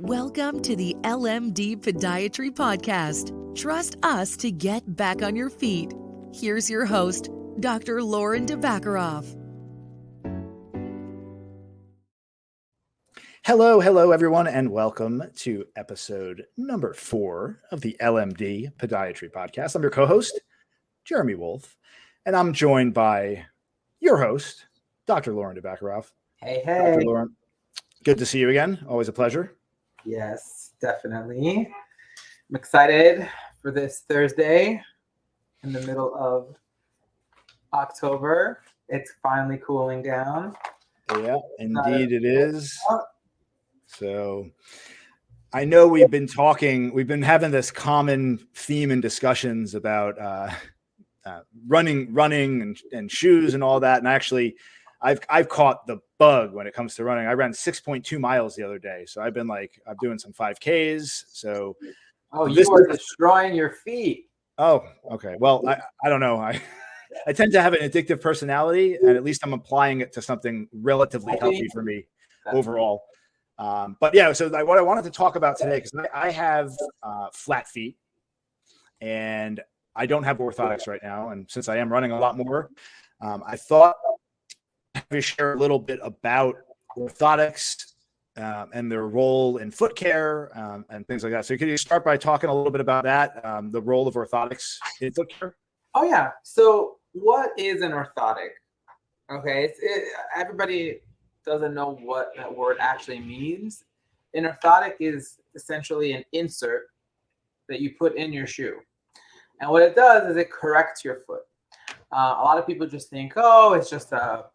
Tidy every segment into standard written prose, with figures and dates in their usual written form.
Welcome to the LMD Podiatry Podcast. Trust us to get back on your feet. Here's your host, Dr. Lauren DeBaccaroff. Hello, everyone, and welcome to episode number 4 of the LMD Podiatry Podcast. I'm your co-host, Jeremy Wolf, and I'm joined by your host, Dr. Lauren DeBaccaroff. Hey. Dr. Lauren, good to see you again. Always a pleasure. Yes, definitely. I'm excited for this Thursday in the middle of October. It's finally cooling down. Yeah, indeed it is. So I know we've been having this common theme in discussions about running and shoes and all that. And actually, I've caught the bug when it comes to running. I ran 6.2 miles the other day. So I'm doing some 5Ks. So you are destroying your feet. Oh, okay. Well, I don't know. I tend to have an addictive personality, and at least I'm applying it to something relatively healthy for me overall. But yeah, so what I wanted to talk about today, because I have flat feet and I don't have orthotics right now. And since I am running a lot more, I thought I would share a little bit about orthotics and their role in foot care and things like that. So could you start by talking a little bit about that, the role of orthotics in foot care? Oh, yeah. So what is an orthotic? Okay. Everybody doesn't know what that word actually means. An orthotic is essentially an insert that you put in your shoe. And what it does is it corrects your foot. A lot of people just think, oh, it's just a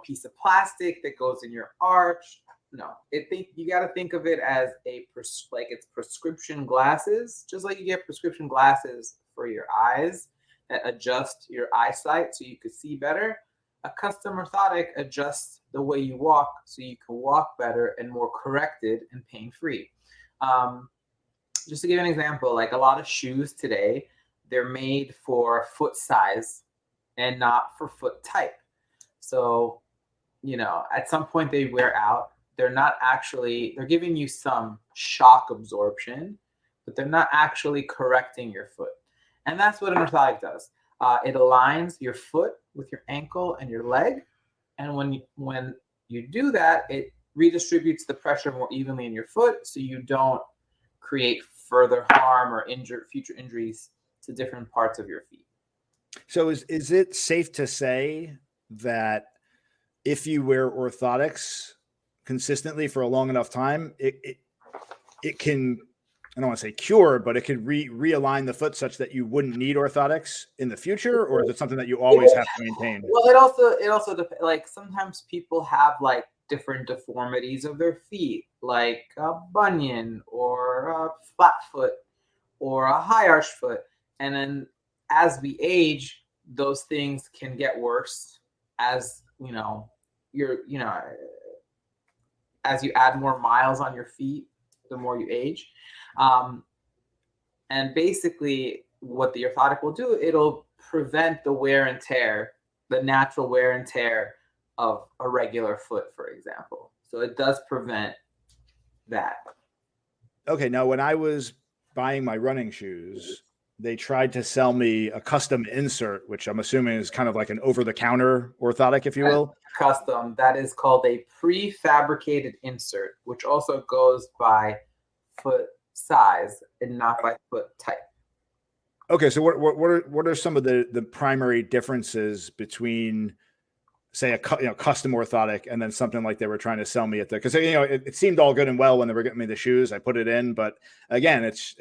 piece of plastic that goes in your arch. No, you got to think of it as it's prescription glasses, just like you get prescription glasses for your eyes that adjust your eyesight so you could see better. A custom orthotic adjusts the way you walk so you can walk better and more corrected and pain-free. Just to give an example, like a lot of shoes today, they're made for foot size and not for foot type. So, at some point they wear out. They're giving you some shock absorption, but they're not actually correcting your foot. And that's what an orthotic does. It aligns your foot with your ankle and your leg. And when you do that, it redistributes the pressure more evenly in your foot so you don't create further harm or future injuries to different parts of your feet. So is it safe to say that if you wear orthotics consistently for a long enough time, it can, I don't want to say cure, but it could realign the foot such that you wouldn't need orthotics in the future? Or is it something that you always have to maintain? Well, it also depends. Like sometimes people have like different deformities of their feet, like a bunion or a flat foot or a high arch foot. And then as we age, those things can get worse as as you add more miles on your feet, the more you age. And basically what the orthotic will do, it'll prevent the wear and tear, the natural wear and tear of a regular foot, for example. So it does prevent that. Okay. Now, when I was buying my running shoes, they tried to sell me a custom insert, which I'm assuming is kind of like an over-the-counter orthotic, if you will. Custom. That is called a prefabricated insert, which also goes by foot size and not by foot type. Okay, so what are some of the primary differences between, say, a custom orthotic and then something like they were trying to sell me at the, because it seemed all good and well when they were getting me the shoes. I put it in, but again, it's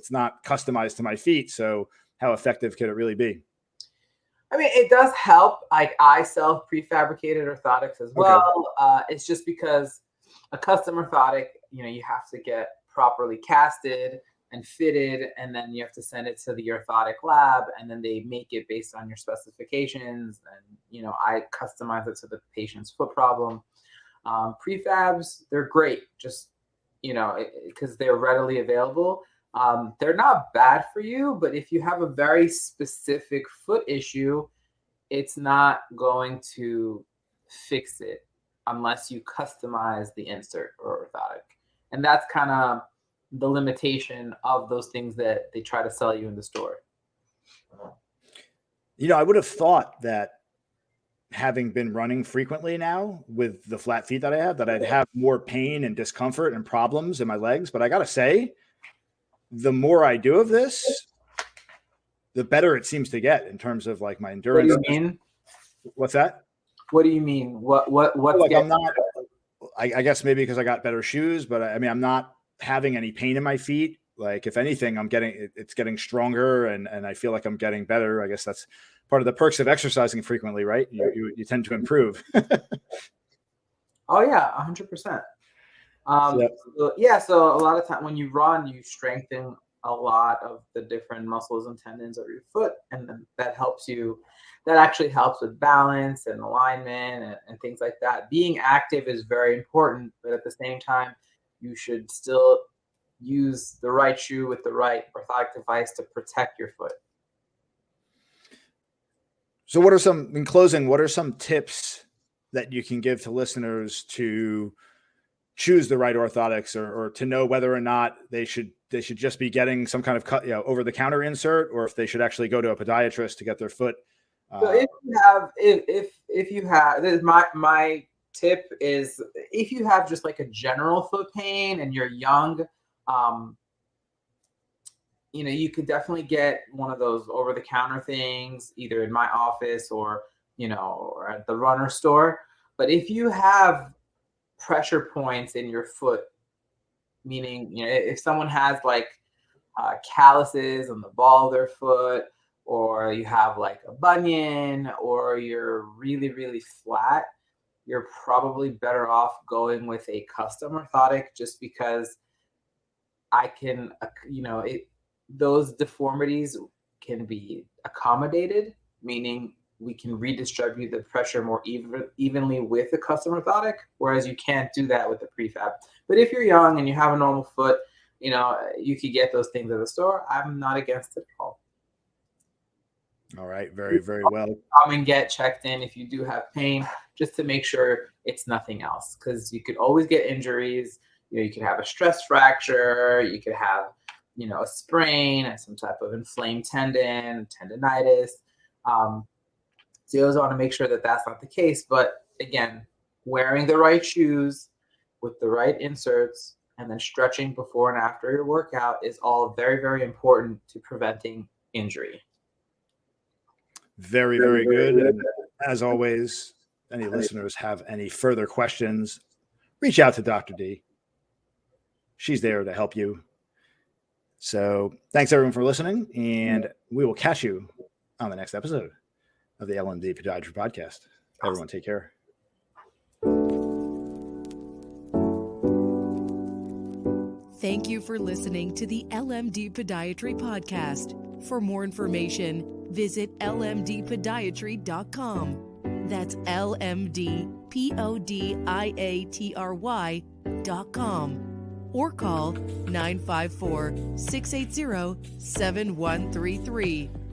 not customized to my feet. So how effective could it really be? I mean, it does help. Like I sell prefabricated orthotics as well. Okay. It's just because a custom orthotic, you have to get properly casted and fitted, and then you have to send it to the orthotic lab, and then they make it based on your specifications. And I customize it to the patient's foot problem. Prefabs, they're great, just because they're readily available. They're not bad for you, but if you have a very specific foot issue, it's not going to fix it unless you customize the insert or orthotic. And that's kind of the limitation of those things that they try to sell you in the store. I would have thought that having been running frequently now with the flat feet that I have, that I'd have more pain and discomfort and problems in my legs. But I got to say, the more I do of this, the better it seems to get in terms of like my endurance. What do you mean? What's that? What do you mean? What's like I'm not, I guess maybe because I got better shoes, but I mean, I'm not having any pain in my feet. Like if anything, it's getting stronger and I feel like I'm getting better. I guess that's part of the perks of exercising frequently, right? You tend to improve. Oh yeah, 100%. So a lot of time when you run, you strengthen a lot of the different muscles and tendons of your foot, and then that actually helps with balance and alignment and things like that. Being active is very important, but at the same time, you should still use the right shoe with the right orthotic device to protect your foot. So in closing, what are some tips that you can give to listeners to choose the right orthotics or to know whether or not they should just be getting some kind of over the counter insert, or if they should actually go to a podiatrist to get their foot? So if you have my tip is, if you have just like a general foot pain and you're young, you could definitely get one of those over the counter things, either in my office or at the runner store. But if you have pressure points in your foot, meaning if someone has like calluses on the ball of their foot, or you have like a bunion, or you're really, really flat, you're probably better off going with a custom orthotic, just because those deformities can be accommodated, meaning we can redistribute the pressure more evenly with a custom orthotic, whereas you can't do that with the prefab. But if you're young and you have a normal foot, you could get those things at the store. I'm not against it at all. All right. Very, very well. Come and get checked in if you do have pain, just to make sure it's nothing else, because you could always get injuries. You could have a stress fracture. You could have, a sprain, some type of inflamed tendonitis. So you always want to make sure that that's not the case. But again, wearing the right shoes with the right inserts and then stretching before and after your workout is all very, very important to preventing injury. Very, very good. And as always, any listeners have any further questions, reach out to Dr. D. She's there to help you. So thanks everyone for listening, and we will catch you on the next episode of the LMD Podiatry Podcast. Everyone take care. Thank you for listening to the LMD Podiatry Podcast. For more information, visit lmdpodiatry.com. That's lmdpodiatry.com. Or call 954-680-7133.